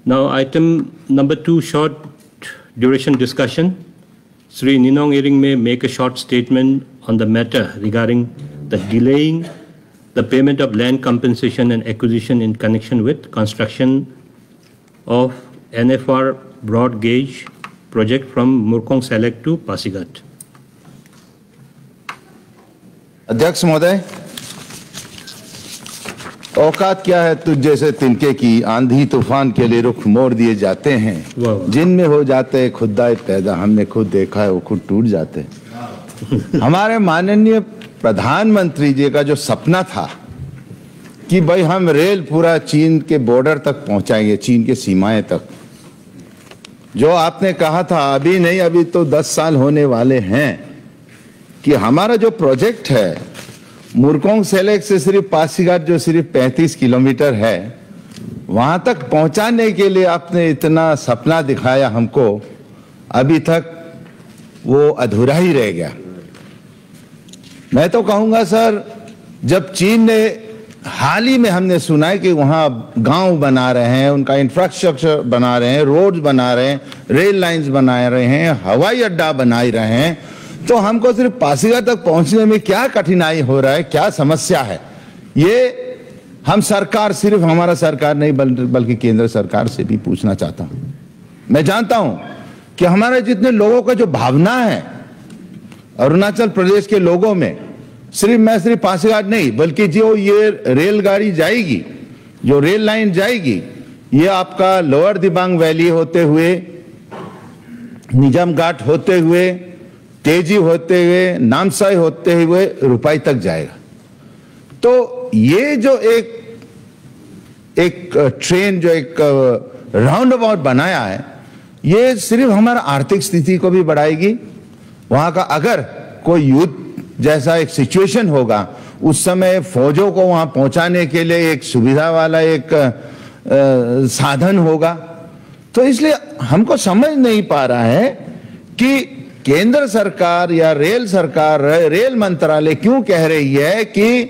Now, item number 2, short duration discussion. Sri Ninong Iring may make a short statement on the matter regarding the delaying the payment of land compensation and acquisition in connection with construction of NFR broad gauge project from Murkong Select to Pasigat. अध्यक्ष महोदय, औकात क्या है तुझ जैसे तिनके की, आंधी तूफान के लिए रुख मोड़ दिए जाते हैं, जिनमें हो जाते खुदाई पैदा, हमने खुद देखा है वो खुद टूट जाते हैं। हमारे माननीय प्रधानमंत्री जी का जो सपना था कि भाई हम रेल पूरा चीन के बॉर्डर तक पहुंचाएंगे, चीन के सीमाएं तक, जो आपने कहा था अभी नहीं अभी तो 10 साल होने वाले हैं कि हमारा जो प्रोजेक्ट है मुरकोंग सेलेक्ट से सिर्फ पासीघाट जो सिर्फ 35 किलोमीटर है वहां तक पहुंचाने के लिए आपने इतना सपना दिखाया हमको, अभी तक वो अधूरा ही रह गया। मैं तो कहूंगा सर, जब चीन ने हाल ही में हमने सुना है कि वहां गांव बना रहे हैं, उनका इंफ्रास्ट्रक्चर बना रहे हैं, रोड्स बना रहे हैं, रेल लाइंस बना रहे हैं, हवाई अड्डा बना रहे हैं, तो हमको सिर्फ पासीघाट तक पहुंचने में क्या कठिनाई हो रहा है, क्या समस्या है, ये हम सरकार, सिर्फ हमारा सरकार नहीं बल्कि केंद्र सरकार से भी पूछना चाहता हूं। मैं जानता हूं कि हमारे जितने लोगों का जो भावना है अरुणाचल प्रदेश के लोगों में, सिर्फ पासीघाट नहीं बल्कि जो ये रेलगाड़ी जाएगी, जो रेल लाइन जाएगी, ये आपका लोअर दिबांग वैली होते हुए, निजाम घाट होते हुए, तेजी होते हुए, नामसाई होते हुए रुपाई तक जाएगा। तो ये जो एक ट्रेन जो एक राउंड अबाउट बनाया है, ये सिर्फ हमारा आर्थिक स्थिति को भी बढ़ाएगी। वहां का अगर कोई युद्ध जैसा एक सिचुएशन होगा, उस समय फौजों को वहां पहुंचाने के लिए एक सुविधा वाला एक साधन होगा। तो इसलिए हमको समझ नहीं पा रहा है कि केंद्र सरकार या रेल सरकार, रेल मंत्रालय क्यों कह रही है कि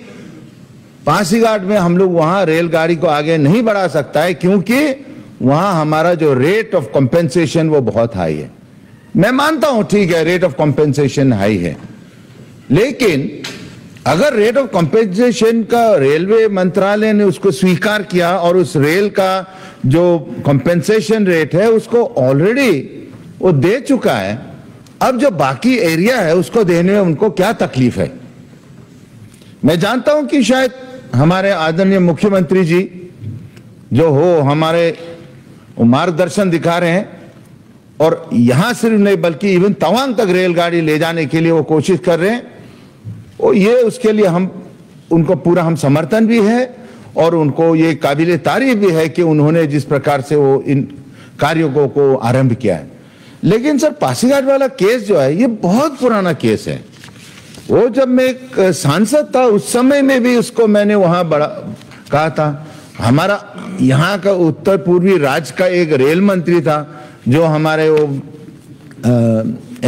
पासीघाट में हम लोग वहां रेलगाड़ी को आगे नहीं बढ़ा सकता है, क्योंकि वहां हमारा जो रेट ऑफ कंपेंसेशन वो बहुत हाई है। मैं मानता हूं ठीक है, रेट ऑफ कंपेंसेशन हाई है, लेकिन अगर रेट ऑफ कंपेंसेशन का रेलवे मंत्रालय ने उसको स्वीकार किया और उस रेल का जो कंपेंसेशन रेट है उसको ऑलरेडी वो दे चुका है, अब जो बाकी एरिया है उसको देने में उनको क्या तकलीफ है। मैं जानता हूं कि शायद हमारे आदरणीय मुख्यमंत्री जी जो हो हमारे मार्गदर्शन दिखा रहे हैं और यहां सिर्फ नहीं बल्कि इवन तवांग तक रेलगाड़ी ले जाने के लिए वो कोशिश कर रहे हैं, और ये उसके लिए हम उनको पूरा हम समर्थन भी है और उनको ये काबिल तारीफ भी है कि उन्होंने जिस प्रकार से वो इन कार्यों को आरंभ किया है। लेकिन सर पासीघाट वाला केस जो है ये बहुत पुराना केस है। वो जब मैं एक सांसद था उस समय में भी उसको मैंने वहां बड़ा कहा था। हमारा यहाँ का उत्तर पूर्वी राज्य का एक रेल मंत्री था जो हमारे वो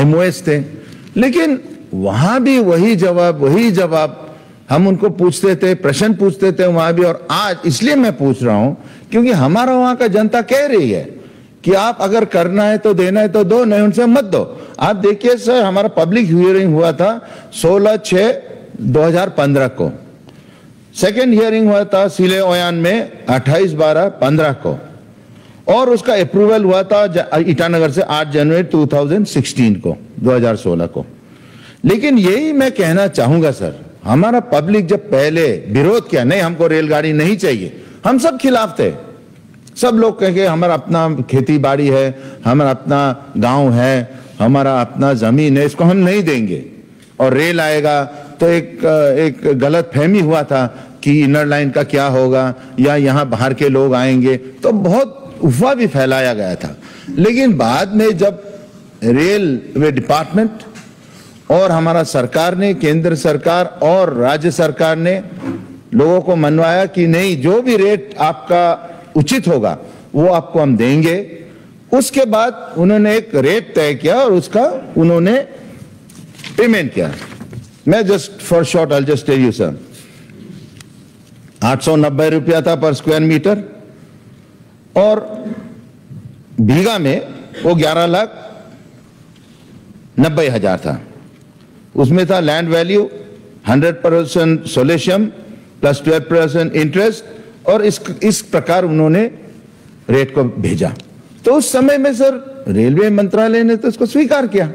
MOS थे, लेकिन वहां भी वही जवाब हम उनको पूछते थे, प्रश्न पूछते थे वहां भी। और आज इसलिए मैं पूछ रहा हूं क्योंकि हमारा वहां का जनता कह रही है कि आप अगर करना है तो देना है तो दो, नहीं उनसे मत दो। आप देखिए सर, हमारा पब्लिक हियरिंग हुआ था 16/6/2015 को, सेकेंड हियरिंग हुआ था सिले ओयान में 28/12/15 को, और उसका अप्रूवल हुआ था ईटानगर से 8 जनवरी 2016 को, 2016 को। लेकिन यही मैं कहना चाहूंगा सर, हमारा पब्लिक जब पहले विरोध किया, नहीं हमको रेलगाड़ी नहीं चाहिए, हम सब खिलाफ थे। सब लोग कहेंगे हमारा अपना खेती बाड़ी है, हमारा अपना गांव है, हमारा अपना जमीन है, इसको हम नहीं देंगे। और रेल आएगा तो एक गलत फहमी हुआ था कि इनर लाइन का क्या होगा या यहाँ बाहर के लोग आएंगे, तो बहुत अफवाह भी फैलाया गया था। लेकिन बाद में जब रेलवे डिपार्टमेंट और हमारा सरकार ने, केंद्र सरकार और राज्य सरकार ने लोगों को मनवाया कि नहीं, जो भी रेट आपका उचित होगा वो आपको हम देंगे, उसके बाद उन्होंने एक रेट तय किया और उसका उन्होंने पेमेंट किया। मैं just for short I just tell you sir, 890 रुपया था पर स्क्वायर मीटर, और बीघा में वो 11,90,000 था। उसमें था land value 100% solatium plus 12% interest, और इस प्रकार उन्होंने रेट को भेजा। तो उस समय में सर रेलवे मंत्रालय ने तो इसको स्वीकार किया।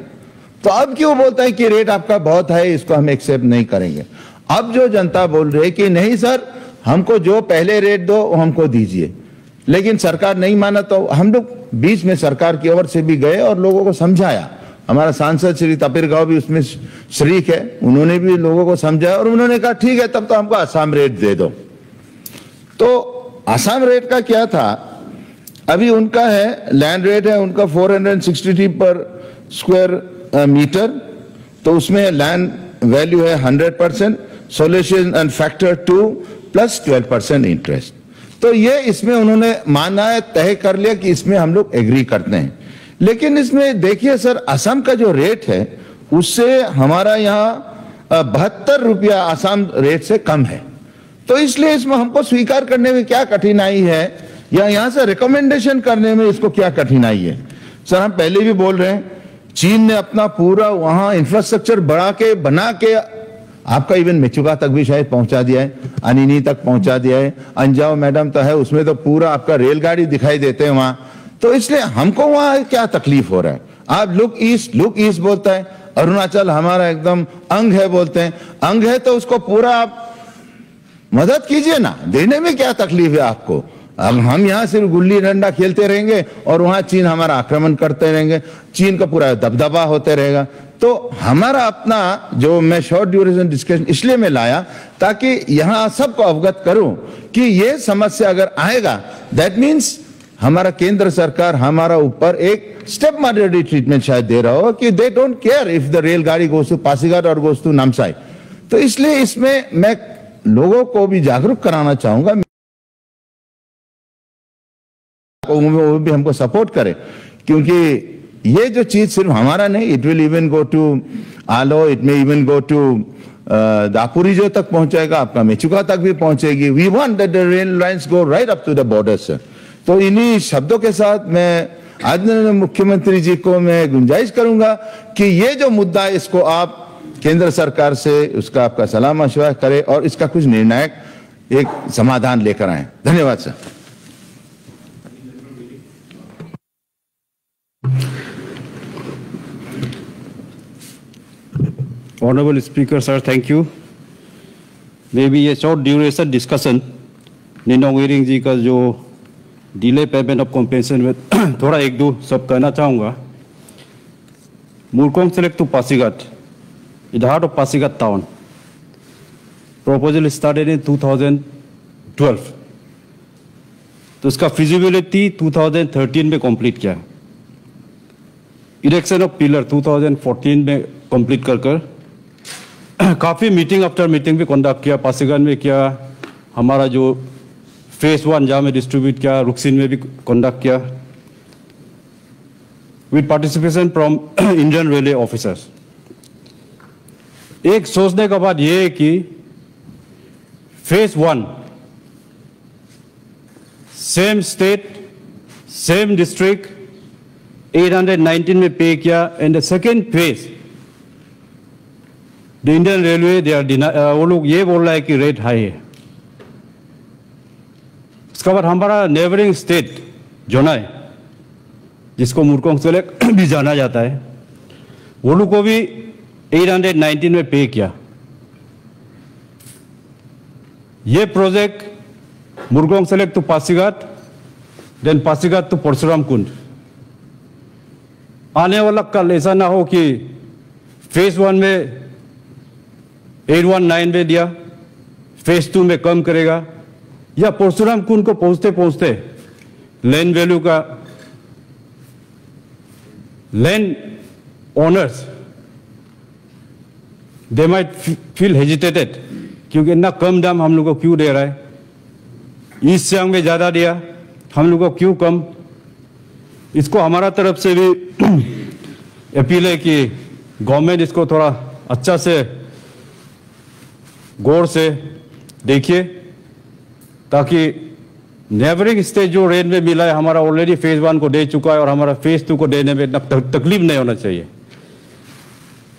तो अब क्यों बोलता है कि रेट आपका बहुत है, इसको हम एक्सेप्ट नहीं करेंगे। अब जो जनता बोल रही है कि नहीं सर, हमको जो पहले रेट दो वो हमको दीजिए, लेकिन सरकार नहीं माना, तो हम लोग बीच में सरकार की ओर से भी गए और लोगों को समझाया। हमारा सांसद श्री तपिर गांव भी उसमें शरीक है, उन्होंने भी लोगों को समझाया और उन्होंने कहा ठीक है तब तो हमको आसाम रेट दे दो। तो आसाम रेट का क्या था, अभी उनका है लैंड रेट है उनका 463 पर स्क्वायर मीटर, तो उसमें लैंड वैल्यू है 100%, solution and factor 2 plus 12% interest. तो ये इसमें उन्होंने माना है, तय कर लिया कि इसमें हम लोग एग्री करते हैं। लेकिन इसमें देखिए सर, असम का जो रेट है उससे हमारा यहाँ 72 रुपया आसाम रेट से कम है। तो इसलिए इसमें हमको स्वीकार करने में क्या कठिनाई है, या यहाँ से रिकमेंडेशन करने में इसको क्या कठिनाई है। सर हम पहले भी बोल रहे हैं, चीन ने अपना पूरा वहां इंफ्रास्ट्रक्चर बना के आपका इवन मेचुका तक भी शायद पहुंचा दिया है, अनिनी तक पहुंचा दिया है, अंजाव मैडम तो है, उसमें तो पूरा आपका रेलगाड़ी दिखाई देते हैं वहां। तो इसलिए हमको वहां क्या तकलीफ हो रहा है। आप लुक ईस्ट बोलता है, अरुणाचल हमारा एकदम अंग है बोलते हैं, अंग है तो उसको पूरा आप मदद कीजिए ना, देने में क्या तकलीफ है आपको। अब हम यहाँ सिर्फ गुल्ली डंडा खेलते रहेंगे और वहां चीन हमारा आक्रमण करते रहेंगे, चीन का पूरा दबदबा होते रहेगा। तो हमारा अपना जो मैं शॉर्ट ड्यूरेशन डिस्कशन इसलिए मैं लाया ताकि यहां सबको अवगत करूं कि ये समस्या अगर आएगा, दैट मीन्स हमारा केंद्र सरकार हमारा ऊपर एक स्टेप मॉडरेटरी ट्रीटमेंट शायद दे रहा हो कि they don't care if the रेलगाड़ी गोस टू पासीघाट और गोस टू नामसाई। तो इसलिए इसमें मैं लोगों को भी जागरूक कराना चाहूंगा, वो भी हमको सपोर्ट करे, क्योंकि ये जो चीज सिर्फ हमारा नहीं, it will even go to Aalo, it may even go to Daporijo तक पहुंचेगा, आपका मेचुका तक भी पहुंचेगी। We want that the rail lines go right up to the borders. तो इन्हीं शब्दों के साथ मैं आदरणीय मुख्यमंत्री जी को मैं गुंजाइश करूंगा कि ये जो मुद्दा है इसको आप केंद्र सरकार से उसका आपका सलाह मशवरा करें और इसका कुछ निर्णायक एक समाधान लेकर आए। धन्यवाद sir. Honorable Speaker, sir, thank you. Maybe a short duration discussion. Ninong Ering ji का जो डिले पेमेंट ऑफ कॉम्पेंसेशन में थोड़ा एक दो सब कहना चाहूँगा। Murkong Selek to Pasighat, in the heart of Pasighat town. Proposal started in 2012. तो इसका फिजिबिलिटी 2013 में कंप्लीट किया। इरेक्शन ऑफ पिलर 2014 में कंप्लीट कर काफ़ी मीटिंग आफ्टर मीटिंग भी कंडक्ट किया। पासीघाट में किया, हमारा जो फेज 1 जहाँ में डिस्ट्रीब्यूट किया, रुक्सिन में भी कंडक्ट किया with participation from Indian railway officers. एक सोचने का बात यह है कि phase 1 same state same district 819 में पे किया, and the second phase the Indian railway they are वो लोग ये बोल रहा है कि रेट हाई है। उसके बाद हमारा नेबरिंग स्टेट जोनाई, जिसको मुरकोंग सेलेक्ट भी जाना जाता है, वो लोग को भी 819 में पे किया। ये project Murkong Selek to Pasighat, then Pasighat to Parshuram Kund. आने वाला कल ऐसा ना हो कि फेज 1 में 819 में दिया, फेज 2 में कम करेगा, या परशुराम कुंड को पहुंचते पहुंचते लैंड वैल्यू का land owners they might feel hesitated, क्योंकि इतना कम दाम हम लोग को क्यों दे रहा है, ईस्ट सियांग में ज़्यादा दिया, हम लोग को क्यों कम। इसको हमारा तरफ से भी अपील है कि गवर्नमेंट इसको थोड़ा अच्छा से गौर से देखिए, ताकि नेबरिंग स्टेट जो रेलवे मिला है हमारा ऑलरेडी फेज 1 को दे चुका है और हमारा फेज 2 को देने में इतना तकलीफ नहीं होना चाहिए।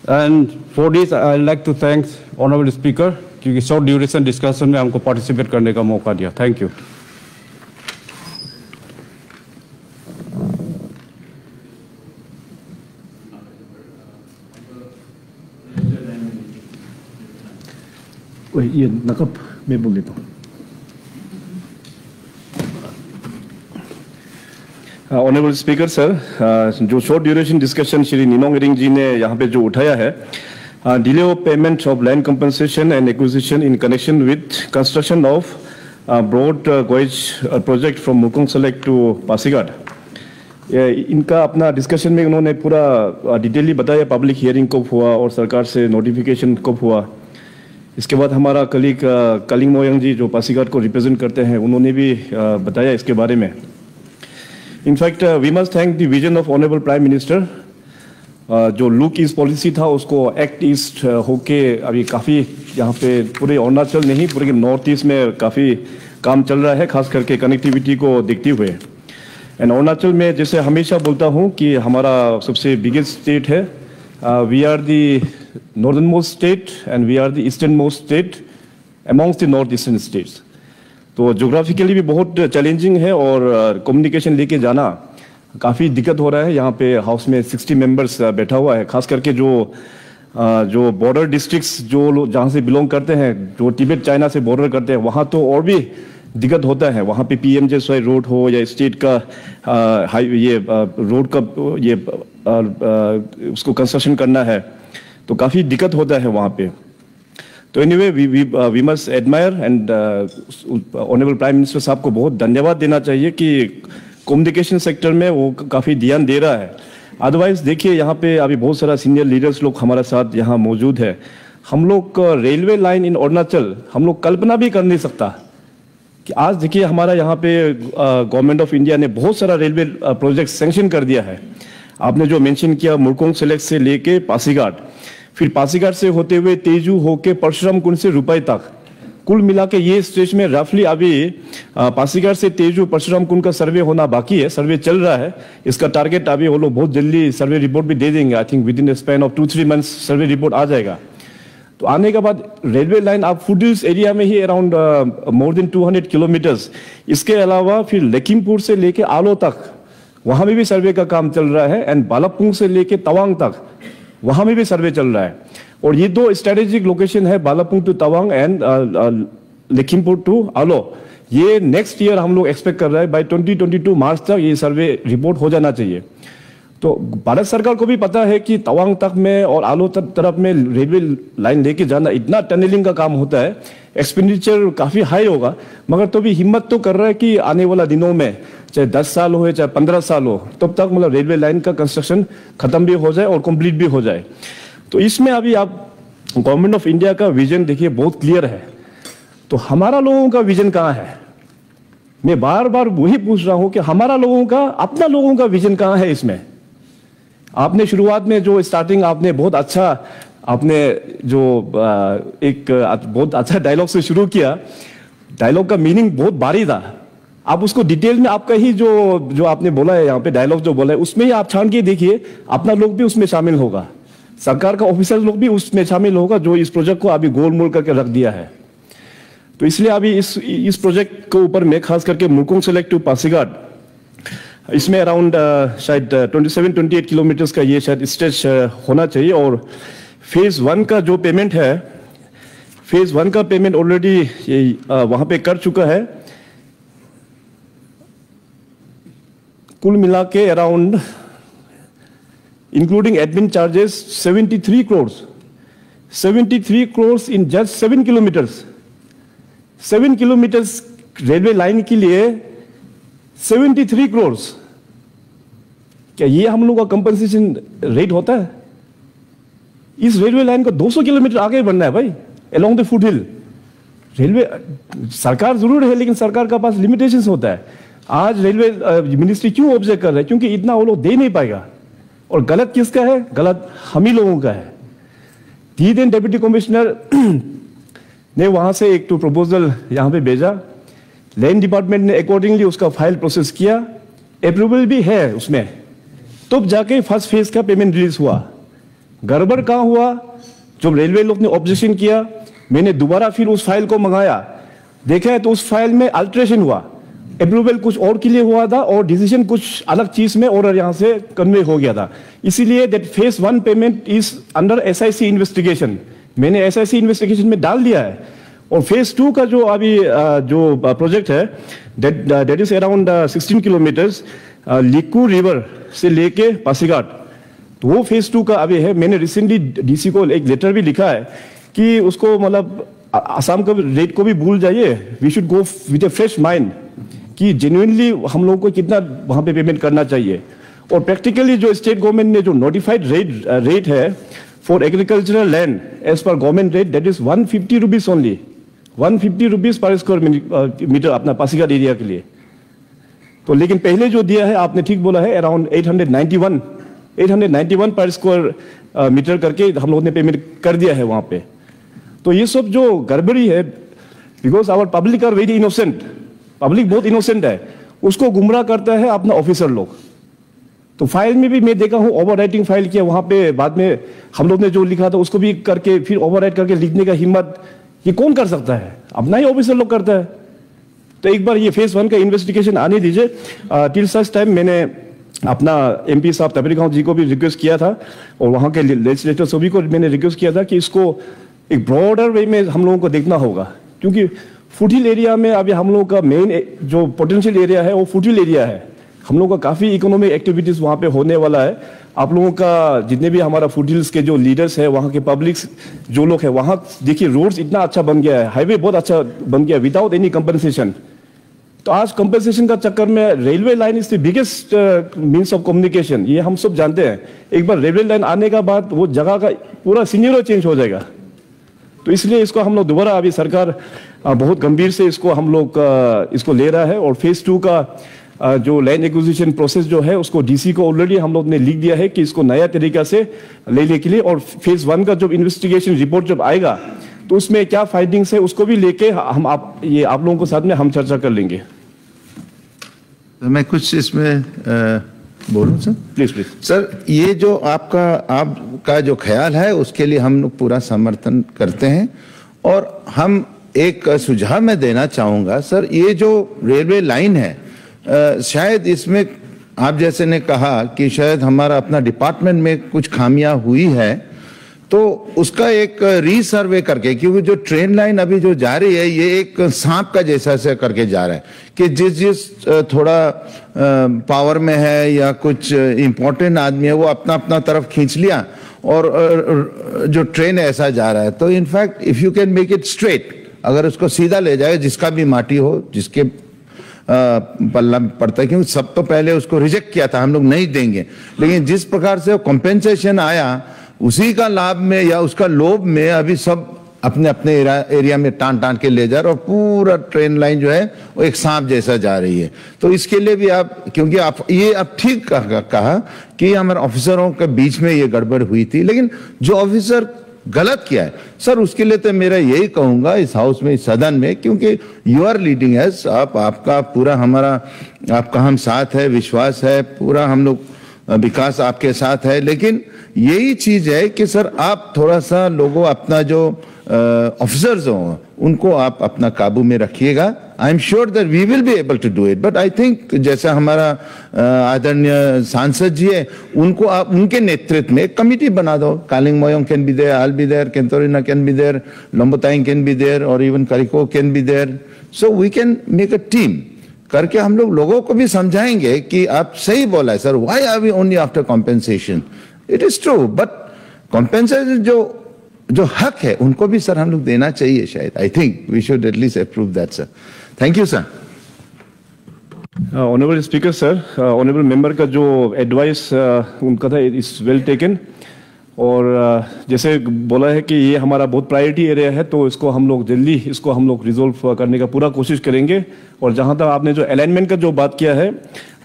And for this I like to thanks honourable speaker, क्योंकि शॉर्ट ड्यूरेशन डिस्कशन में हमको पार्टिसिपेट करने का मौका दिया। Thank you. ये नकब मैं बोल देता हूँ। ऑनरेबल स्पीकर सर, जो short duration discussion Shri Ninong Ering ji ने यहाँ पे जो उठाया है, delay of payment of land compensation and acquisition in connection with construction of broad gauge project from Murkong Selek to Pasighat, इनका अपना डिस्कशन में उन्होंने पूरा डिटेली बताया पब्लिक हियरिंग कब हुआ और सरकार से नोटिफिकेशन कब हुआ। इसके बाद हमारा कलीग कलिंग मोयंग जी जो पासीघाट को रिप्रेजेंट करते हैं, उन्होंने भी बताया इसके बारे में। In fact we must thank the vision of honourable prime minister, जो लुक ईस्ट पॉलिसी था उसको एक्ट ईस्ट होके अभी काफ़ी यहाँ पे पूरे अरुणाचल नहीं पूरे नॉर्थ ईस्ट में काफ़ी काम चल रहा है, खास करके कनेक्टिविटी को देखते हुए। एंड अरुणाचल में जैसे हमेशा बोलता हूँ कि हमारा सबसे बिगेस्ट स्टेट है, we are the northern most state and we are the eastern most state amongst the north eastern states. तो जोग्राफिकली भी बहुत चैलेंजिंग है और कम्युनिकेशन लेके जाना काफ़ी दिक्कत हो रहा है। यहाँ पे हाउस में 60 मेंबर्स बैठा हुआ है, खास करके जो बॉर्डर डिस्ट्रिक्ट्स जो लोग जहाँ से बिलोंग करते हैं, जो तिब्बत चाइना से बॉर्डर करते हैं, वहाँ तो और भी दिक्कत होता है। वहाँ पे PMJ रोड हो या स्टेट का ये रोड का ये उसको कंस्ट्रक्शन करना है, तो काफ़ी दिक्कत होता है वहाँ पे। तो anyway we must admire and honourable prime minister साहब को बहुत धन्यवाद देना चाहिए कि कम्युनिकेशन सेक्टर में वो काफ़ी ध्यान दे रहा है। अदरवाइज देखिए यहाँ पे अभी बहुत सारा सीनियर लीडर्स लोग हमारे साथ यहाँ मौजूद है। हम लोग रेलवे लाइन इन अरुणाचल हम लोग कल्पना भी कर नहीं सकता कि आज देखिए हमारा यहाँ पे गवर्नमेंट ऑफ इंडिया ने बहुत सारा रेलवे प्रोजेक्ट सैंक्शन कर दिया है। आपने जो मेंशन किया मुरकोंग सेलेक्ट से लेके पासीघाट, फिर पासीघाट से होते हुए तेजू होके परशुराम कुंड से रुपए तक, कुल मिला के ये स्टेज में रफली अभी पासीघाट से तेजू परशुराम कुंड का सर्वे होना बाकी है, सर्वे चल रहा है। इसका टारगेट अभी वो लोग बहुत जल्दी सर्वे रिपोर्ट भी दे देंगे। I think within span of 2-3 months survey report आ जाएगा। तो आने के बाद रेलवे लाइन आप फुटहिल्स एरिया में ही अराउंड मोर देन 200 किलोमीटर्स, इसके अलावा फिर लखीमपुर से लेके आलो तक वहां में भी सर्वे का काम चल रहा है, एंड बालापुंग से लेके तवांग तक वहां में भी सर्वे चल रहा है। और ये दो स्ट्रेटेजिक लोकेशन है, Bhalukpong to Tawang and Lakhimpur to Aalo. ये नेक्स्ट ईयर हम लोग एक्सपेक्ट कर रहे हैं बाय 2022 मार्च तक ये सर्वे रिपोर्ट हो जाना चाहिए। तो भारत सरकार को भी पता है कि तवांग तक में और आलो तरफ में रेलवे लाइन लेके जाना इतना टनलिंग का काम होता है, एक्सपेंडिचर काफी हाई होगा, मगर तो भी हिम्मत तो कर रहा है कि आने वाला दिनों में चाहे 10 साल हो चाहे 15 साल हो, तब तक मतलब रेलवे लाइन का कंस्ट्रक्शन खत्म भी हो जाए और कंप्लीट भी हो जाए। तो इसमें अभी आप गवर्नमेंट ऑफ इंडिया का विजन देखिए बहुत क्लियर है। तो हमारा लोगों का विजन कहाँ है? मैं बार बार वही पूछ रहा हूं कि हमारा लोगों का, अपना लोगों का विजन कहाँ है इसमें? आपने शुरुआत में जो स्टार्टिंग आपने बहुत अच्छा, आपने जो एक बहुत अच्छा डायलॉग से शुरू किया, डायलॉग का मीनिंग बहुत भारी था। आप उसको डिटेल में आपका ही जो आपने बोला है यहाँ पे डायलॉग जो बोला है उसमें ही आप छान के देखिए, अपना लोग भी उसमें शामिल होगा, सरकार का ऑफिसर लोग भी उसमें शामिल होगा जो इस प्रोजेक्ट को अभी गोल मोल करके रख दिया है। तो इसलिए अभी इस प्रोजेक्ट के ऊपर में खास करके मुरकोंग सेलेक्ट टू पासीघाट, इसमें अराउंड शायद 27-28 किलोमीटर्स का ये शायद स्ट्रेच होना चाहिए। और फेज 1 का जो पेमेंट है, फेज 1 का पेमेंट ऑलरेडी वहां पे कर चुका है। कुल मिला के around including admin charges 73 crore in just 7 kilometres. 7 kilometres railway line के लिए 73 करोड़, क्या ये हम लोग का कंपनसेशन रेट होता है? इस रेलवे लाइन को 200 किलोमीटर आगे बढ़ना है भाई, along the foot hill. Railway सरकार जरूर है, लेकिन सरकार का पास लिमिटेशंस होता है। आज रेलवे मिनिस्ट्री क्यों ऑब्जेक्ट कर रहा है? क्योंकि इतना वो लोग दे नहीं पाएगा। और गलत किसका है? गलत हम ही लोगों का है। डिप्टी कमिश्नर ने वहां से एक प्रपोजल यहाँ पे भेजा लैंड डिपार्टमेंट ने अकॉर्डिंगली उसका फाइल प्रोसेस किया, अप्रूवल भी है उसमें, तब जाके फर्स्ट फेज का पेमेंट रिलीज हुआ। गड़बड़ कहाँ हुआ? जब रेलवे लोग ने ऑब्जेक्शन किया, मैंने दोबारा फिर उस फाइल को मंगाया, देखा है तो उस फाइल में अल्टरेशन हुआ, अप्रूवल कुछ और के लिए हुआ था और डिसीजन कुछ अलग चीज में और यहाँ से कन्वे हो गया था। इसीलिए that phase 1 payment is under SIC investigation, मैंने SIC इन्वेस्टिगेशन में डाल दिया है। और फेज 2 का जो अभी जो प्रोजेक्ट है that is around 16 kilometres Likku river से लेके पासीघाट, तो वो फेज 2 का अभी है। मैंने रिसेंटली DC को एक लेटर भी लिखा है कि उसको मतलब आसाम का रेट को भी भूल जाइए, we should go with a fresh mind कि जेन्युइनली हम लोगों को कितना वहां पे पेमेंट करना चाहिए। और प्रैक्टिकली जो स्टेट गवर्नमेंट ने जो नोटिफाइड रेट है for agricultural land as per government rate that is 150 rupees only, 150 rupees per square metre अपना पासीघाट एरिया के लिए। तो लेकिन पहले जो दिया है आपने ठीक बोला है, अराउंड 891 पर स्क्वायर मीटर करके हम लोगों ने पेमेंट कर दिया है वहां पे। तो ये सब जो गड़बड़ी है, because our public are very innocent, public बहुत इनोसेंट है, उसको गुमराह करता है अपना ऑफिसर लोग। तो फाइल में भी मैं देखा हूं ओवर राइटिंग फाइल किया, वहां पे बाद में हम लोग ने जो लिखा था उसको भी करके फिर ओवर राइट करके लिखने का हिम्मत ये कौन कर सकता है? अपना ही ऑफिसर लोग करता है। तो एक बार ये फेज 1 का इन्वेस्टिगेशन आने दीजिए। टिल सच टाइम मैंने अपना MP साहब तबरीगांव जी को भी रिक्वेस्ट किया था और वहां के लेजिस्लेटर सभी को मैंने रिक्वेस्ट किया था कि इसको एक ब्रॉडर वे में हम लोगों को देखना होगा, क्योंकि फुटहिल एरिया में अभी हम लोगों का मेन जो पोटेंशियल एरिया है वो फुटहिल एरिया है। हम लोगों का काफी इकोनॉमिक एक्टिविटीज वहां पे होने वाला है। आप लोगों का जितने भी हमारा फुटहिल्स के जो लीडर्स है, वहां के पब्लिक्स जो लोग है, वहां देखिए रोड्स इतना अच्छा बन गया है, हाईवे बहुत अच्छा बन गया विदाउट एनी कंपनसेशन। तो आज कंपनसेशन का चक्कर में railway line is the biggest means of communication, ये हम सब जानते हैं। एक बार रेलवे लाइन आने का बाद वो जगह का पूरा सिनेरियो चेंज हो जाएगा। तो इसलिए इसको हम लोग दोबारा अभी सरकार बहुत गंभीर से इसको हम लोग इसको ले रहा है। और फेज 2 का जो लैंड एक्विजिशन प्रोसेस जो है उसको DC को ऑलरेडी हम लोग ने लिख दिया है कि इसको नया तरीका से लेने के लिए। और फेज 1 का जब इन्वेस्टिगेशन रिपोर्ट जब आएगा तो उसमें क्या फाइंडिंग्स है उसको भी लेके हम आप लोगों के साथ में हम चर्चा कर लेंगे। तो मैं कुछ इसमें बोलूं सर? प्लीज प्लीज सर, ये जो आपका जो ख्याल है उसके लिए हम लोग पूरा समर्थन करते हैं। और हम एक सुझाव मैं देना चाहूंगा सर, ये जो रेलवे लाइन है शायद इसमें आप जैसे ने कहा कि शायद हमारा अपना डिपार्टमेंट में कुछ खामियां हुई है, तो उसका एक रीसर्वे करके, क्योंकि जो ट्रेन लाइन अभी जो जा रही है ये एक सांप का जैसा से करके जा रहा है कि जिस थोड़ा पावर में है या कुछ इंपॉर्टेंट आदमी है वो अपना अपना तरफ खींच लिया और जो ट्रेन ऐसा जा रहा है। तो in fact if you can make it straight, अगर उसको सीधा ले जाए, जिसका भी माटी हो, जिसके पल्ला पड़ता है, क्योंकि सब तो पहले उसको रिजेक्ट किया था हम लोग नहीं देंगे, लेकिन जिस प्रकार से कॉम्पेंसेशन आया उसी का लाभ में या उसका लोभ में अभी सब अपने अपने एरिया में टान के ले जा रहे और पूरा ट्रेन लाइन जो है वो एक सांप जैसा जा रही है। तो इसके लिए भी आप, क्योंकि आप ठीक कहा कि हमारे ऑफिसरों के बीच में ये गड़बड़ हुई थी, लेकिन जो ऑफिसर गलत किया है सर उसके लिए तो मेरा यही कहूंगा इस हाउस में, इस सदन में, क्योंकि यू आर लीडिंग एस, आपका पूरा आपका हम साथ है, विश्वास है, पूरा हम लोग विकास आपके साथ है। लेकिन यही चीज है कि सर आप थोड़ा सा लोगों अपना जो ऑफिसर्स हो उनको आप अपना काबू में रखिएगा। I am sure that we will be able to do it, but I think जैसा हमारा आदरणीय सांसद जी है उनको आप उनके नेतृत्व में कमिटी बना दो। Kaling Moyong can be there, I be there, केंतोरिना can be there, लंबोताइंग can be there और even करिको can be there. So we can make a team करके हम लोग लोगों को भी समझाएंगे कि आप सही बोला है sir, why are we only after compensation, it is true, but compensation जो हक है उनको भी सर हम लोग देना चाहिए शायद। I think we should at least approve that sir. Thank you sir. Honourable speaker sir, honourable member का जो एडवाइस उनका था इज वेल टेकन। और जैसे बोला है कि ये हमारा बहुत प्रायोरिटी एरिया है, तो इसको हम लोग जल्दी इसको हम लोग रिजोल्व करने का पूरा कोशिश करेंगे। और जहाँ तक आपने जो अलाइनमेंट का जो बात किया है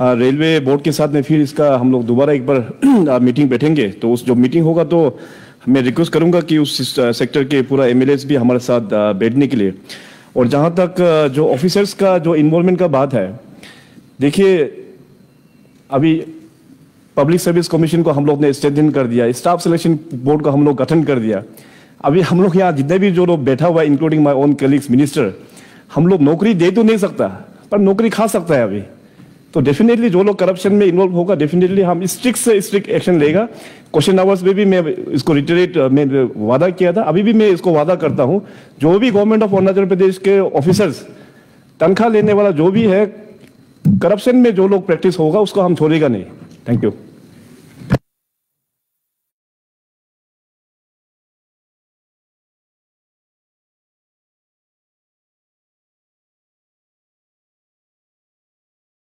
रेलवे बोर्ड के साथ में, फिर इसका हम लोग दोबारा एक बार मीटिंग बैठेंगे। तो उस जो मीटिंग होगा तो मैं रिक्वेस्ट करूंगा कि उस सेक्टर के पूरा MLAs भी हमारे साथ बैठने के लिए। और जहां तक जो ऑफिसर्स का जो इन्वॉल्वमेंट का बात है, देखिए अभी पब्लिक सर्विस कमीशन को हम लोग ने स्ट्रेंथन कर दिया, स्टाफ सिलेक्शन बोर्ड को हम लोग गठन कर दिया। अभी हम लोग यहाँ जितने भी जो लोग बैठा हुआ है, including my own colleagues minister, हम लोग नौकरी दे तो नहीं सकता पर नौकरी खा सकता है अभी। तो डेफिनेटली जो लोग करप्शन में इन्वॉल्व होगा, डेफिनेटली हम स्ट्रिक्ट से स्ट्रिक्ट एक्शन लेगा। क्वेश्चन आवर्स में भी मैं इसको रिटरेट मैं वादा किया था, अभी भी मैं इसको वादा करता हूं, जो भी गवर्नमेंट ऑफ अरुणाचल प्रदेश के ऑफिसर्स, तनख्वाह लेने वाला जो भी है, करप्शन में जो लोग प्रैक्टिस होगा उसको हम छोड़ेगा नहीं। Thank you.